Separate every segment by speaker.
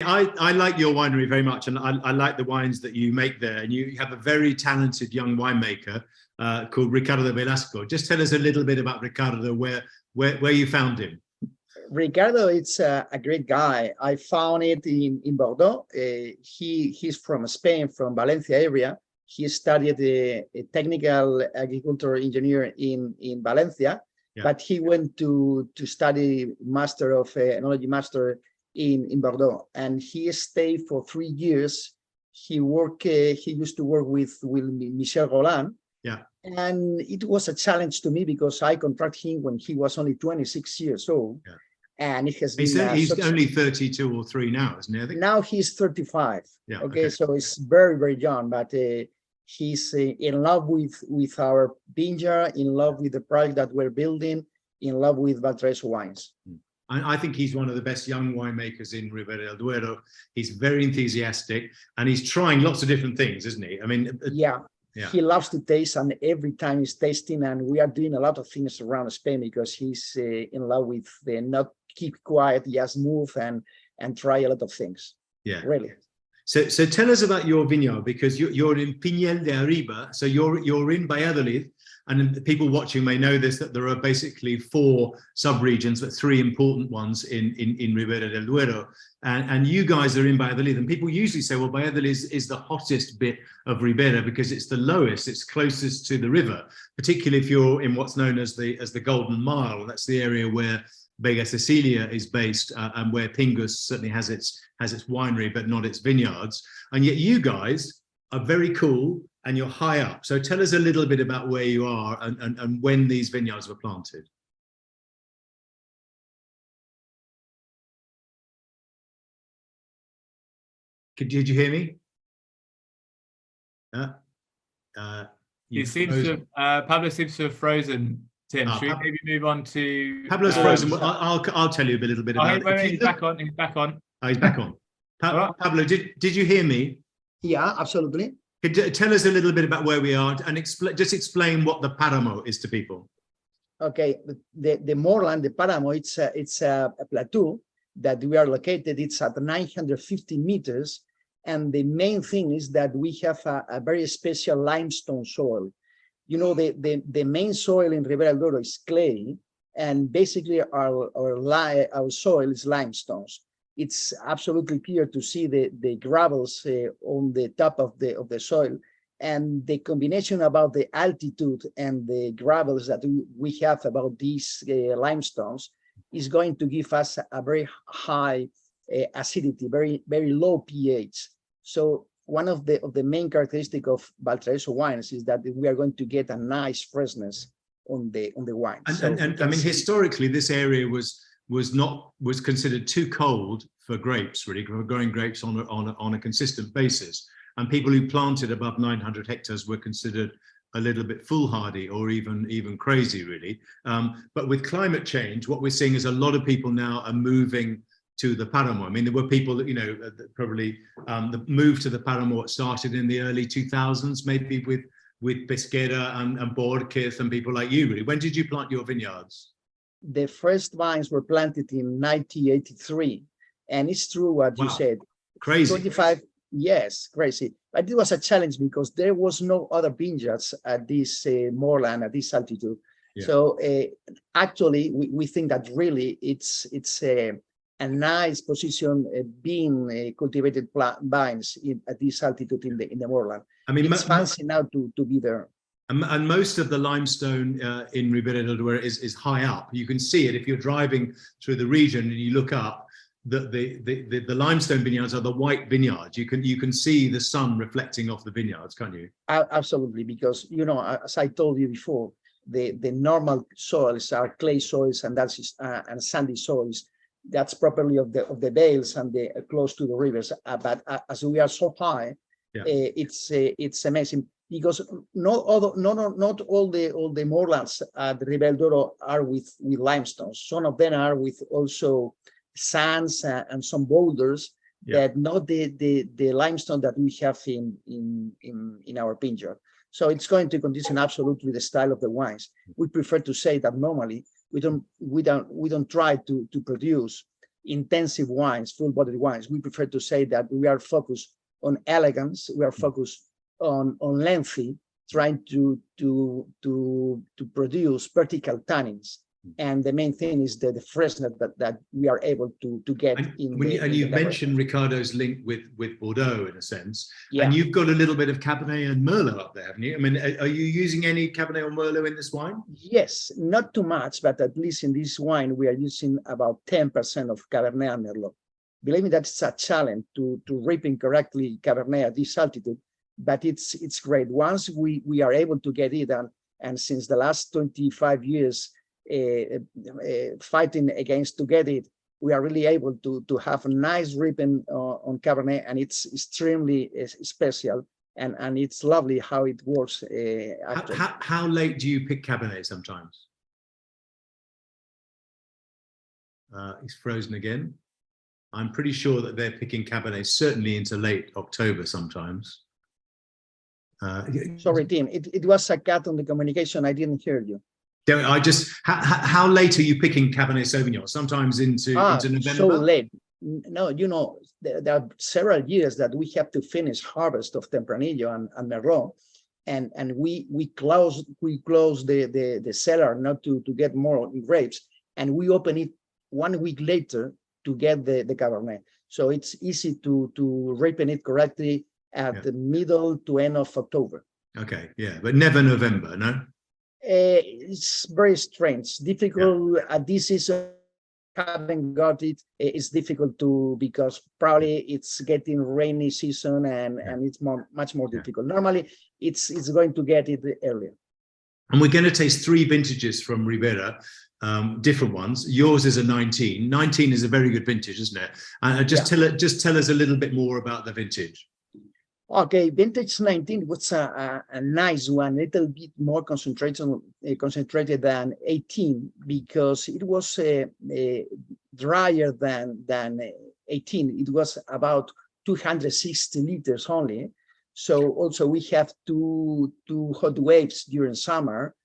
Speaker 1: I like your winery very much, and I like the wines that you make there. And you have a very talented young winemaker called Ricardo Velasco. Just tell us a little bit about Ricardo, where you found him.
Speaker 2: Ricardo, it's a great guy. I found it in Bordeaux. He's from Spain, from Valencia area. He studied a technical agriculture engineer in Valencia, but he went to study master of enology master in Bordeaux, and he stayed for 3 years. He used to work with Michel Roland.
Speaker 1: Yeah.
Speaker 2: And it was a challenge to me because I contracted him when he was only 26 years old. Yeah. And it has been
Speaker 1: he's only 32 or 3 now, isn't he? I think.
Speaker 2: Now he's 35.
Speaker 1: Yeah.
Speaker 2: Okay, so it's very, very young, but he's in love with our vineyard, in love with the product that we're building, in love with Valtravieso wines.
Speaker 1: I think he's one of the best young winemakers in Ribera del Duero. He's very enthusiastic, and he's trying lots of different things, isn't he? I mean,
Speaker 2: yeah. He loves to taste, and every time he's tasting, and we are doing a lot of things around Spain because he's in love with not keep quiet, just move and try a lot of things.
Speaker 1: Yeah,
Speaker 2: really.
Speaker 1: So tell us about your vineyard, because you're in Piñel de Arriba, so you're in Valladolid, and the people watching may know this, that there are basically 4 sub-regions, but 3 important ones in Ribera del Duero, and you guys are in Valladolid, and people usually say, well, Valladolid is the hottest bit of Ribera because it's the lowest, it's closest to the river, particularly if you're in what's known as the Golden Mile. That's the area where Vega Sicilia is based, and where Pingus certainly has its winery, but not its vineyards. And yet you guys are very cool, and you're high up. So tell us a little bit about where you are and when these vineyards were planted. Did you hear me?
Speaker 3: Pablo seems to have frozen. Tim, should we maybe move on to
Speaker 1: Pablo's frozen? I'll tell you a little bit about it.
Speaker 3: He's back on. He's back on.
Speaker 1: Oh, he's back on. Pablo, did you hear me?
Speaker 2: Yeah, absolutely.
Speaker 1: Tell us a little bit about where we are, and just explain what the Paramo is to people.
Speaker 2: Okay, the moorland, the Paramo, it's a plateau that we are located. It's at 950 meters, and the main thing is that we have a very special limestone soil. You know, the main soil in Ribera del Duero is clay, and basically our soil is limestones. It's absolutely clear to see the gravels on the top of the soil, and the combination about the altitude and the gravels that we have about these limestones is going to give us a very high acidity, very, very low pH. So one of the main characteristics of Valtravieso wines is that we are going to get a nice freshness on the wine.
Speaker 1: And I mean, historically, this area was considered too cold for grapes, really, for growing grapes on a consistent basis. And people who planted above 900 hectares were considered a little bit foolhardy or even crazy, really. But with climate change, what we're seeing is a lot of people now are moving to the Paramo. I mean, there were people that, you know, probably the move to the Paramo started in the early 2000s, maybe with Pesquera and Borges and people like you, really. When did you plant your vineyards?
Speaker 2: The first vines were planted in 1983. And it's true what you said.
Speaker 1: Crazy.
Speaker 2: 25, yes, crazy. But it was a challenge because there was no other vineyards at this moorland, at this altitude. Yeah. So actually, we think that really it's a nice position being cultivated vines at this altitude in the moorland. I mean, it's fancy now to be there.
Speaker 1: And most of the limestone in Ribera del Duero is high up. You can see it if you're driving through the region and you look up. The limestone vineyards are the white vineyards. You can see the sun reflecting off the vineyards, can't you?
Speaker 2: Absolutely, because, you know, as I told you before, the normal soils are clay soils and and sandy soils. That's properly of the vales and the close to the rivers. But as we are so high, it's amazing because not all the moorlands at the Ribera del Duero are with limestones. Some of them are with also sands and some boulders, that not the limestone that we have in our vineyard. So it's going to condition absolutely the style of the wines. We prefer to say that normally we don't try to produce intensive wines, full-bodied wines. We prefer to say that we are focused on elegance. We are focused on lengthy, trying to produce vertical tannins. And the main thing is the freshness that we are able to get.
Speaker 1: And you've mentioned Ricardo's link with Bordeaux in a sense, and you've got a little bit of Cabernet and Merlot up there, haven't you? I mean, are you using any Cabernet or Merlot in this wine?
Speaker 2: Yes, not too much, but at least in this wine, we are using about 10% of Cabernet and Merlot. Believe me, that's a challenge to ripen correctly Cabernet at this altitude, but it's great. Once we are able to get it, and since the last 25 years, fighting against to get it, we are really able to have a nice ripen on Cabernet, and it's extremely special, and it's lovely how it works.
Speaker 1: How late do you pick Cabernet sometimes? He's frozen again. I'm pretty sure that they're picking Cabernet certainly into late October sometimes.
Speaker 2: Sorry, Tim, it was a cut on the communication. I didn't hear you.
Speaker 1: How late are you picking Cabernet Sauvignon? Sometimes into November?
Speaker 2: So late. No, there are several years that we have to finish harvest of Tempranillo and Merlot, and we close the cellar not to get more grapes, and we open it 1 week later to get the Cabernet. So it's easy to ripen it correctly at the middle to end of October. Okay,
Speaker 1: yeah, but never November, no?
Speaker 2: It's very strange, difficult at this season. Haven't got it. It's difficult because probably it's getting rainy season, and it's much more difficult. Normally, it's going to get it earlier.
Speaker 1: And we're going to taste 3 vintages from Ribera, different ones. Yours is a 19. 19 is a very good vintage, isn't it? Just tell us a little bit more about the vintage.
Speaker 2: Okay, vintage 19 was a nice one, a little bit more concentrated than 18, because it was drier than 18. It was about 260 liters only. So also we have two hot waves during summer,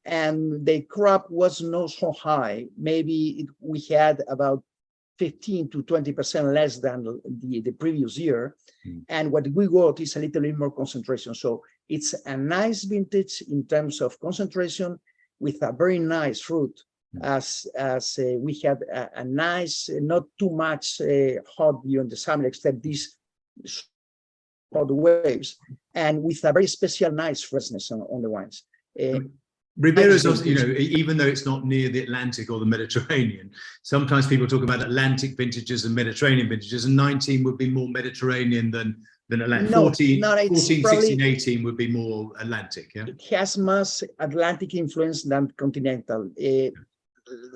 Speaker 2: and the crop was not so high. Maybe we had about 15 to 20% less than the previous year. And what we got is a little bit more concentration. So it's a nice vintage in terms of concentration, with a very nice fruit, as we had a nice, not too much hot during the summer, except these hot waves, and with a very special nice freshness on the wines.
Speaker 1: Ribera is also, even though it's not near the Atlantic or the Mediterranean, sometimes people talk about Atlantic vintages and Mediterranean vintages, and 19 would be more Mediterranean than Atlantic. 14, 16, 18 would be more Atlantic, yeah?
Speaker 2: It has much Atlantic influence than continental.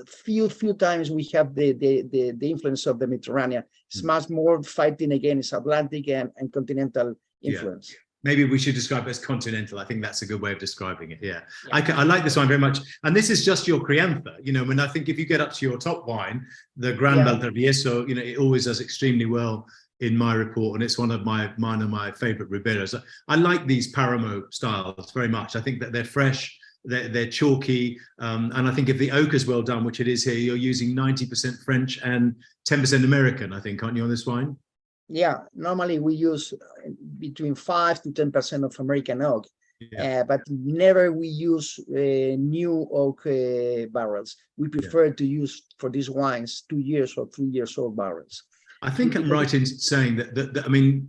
Speaker 2: Few times we have the influence of the Mediterranean. It's much more fighting against Atlantic and continental influence.
Speaker 1: Yeah. Maybe we should describe it as continental. I think that's a good way of describing it. Yeah. I like this wine very much. And this is just your crianza. When I think if you get up to your top wine, the Gran Valtravieso, it always does extremely well in my report, and it's one of my favorite Riberas. I like these Paramo styles very much. I think that they're fresh, they're chalky, and I think if the oak is well done, which it is here, you're using 90% French and 10% American, I think, aren't you, on this wine?
Speaker 2: Yeah, normally we use between 5 to 10% of American oak, but never we use new oak barrels. We prefer to use for these wines 2 years or 3 years old barrels.
Speaker 1: I think I'm right in saying that I mean,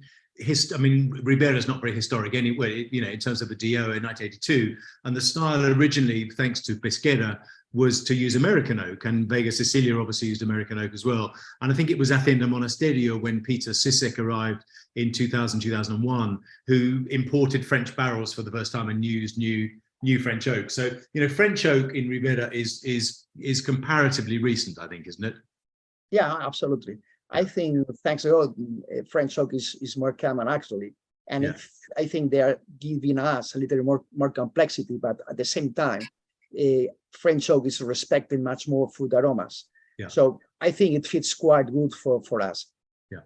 Speaker 1: Ribera is not very historic anyway, in terms of the DO in 1982, and the style originally, thanks to Pesquera, was to use American oak, and Vega Sicilia obviously used American oak as well. And I think it was Hacienda Monasterio, when Peter Sisek arrived in 2000, 2001, who imported French barrels for the first time and used new French oak. So, French oak in Ribera is comparatively recent, I think, isn't it?
Speaker 2: Yeah, absolutely. I think, thanks to God, French oak is more common, actually. And I think they are giving us a little more complexity, but at the same time, French oak is respecting much more fruit aromas. Yeah. So I think it fits quite good for us.
Speaker 1: Yeah.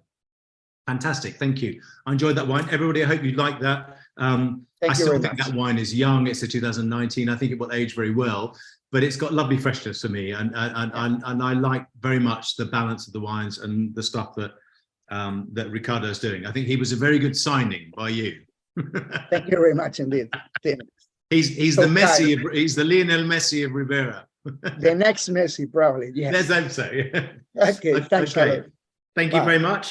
Speaker 1: Fantastic. Thank you. I enjoyed that wine. Everybody, I hope you like that. I still think that wine is young. It's a 2019. I think it will age very well. but it's got lovely freshness for me, and I like very much the balance of the wines and the stuff that that Ricardo's doing. I think he was a very good signing by you.
Speaker 2: Thank you very much indeed, Tim.
Speaker 1: He's
Speaker 2: So
Speaker 1: the Messi. He's the Lionel Messi of Ribera.
Speaker 2: The next Messi, probably. Yes.
Speaker 1: Let's hope so.
Speaker 2: Okay. Thanks a lot.
Speaker 1: Thank you very much.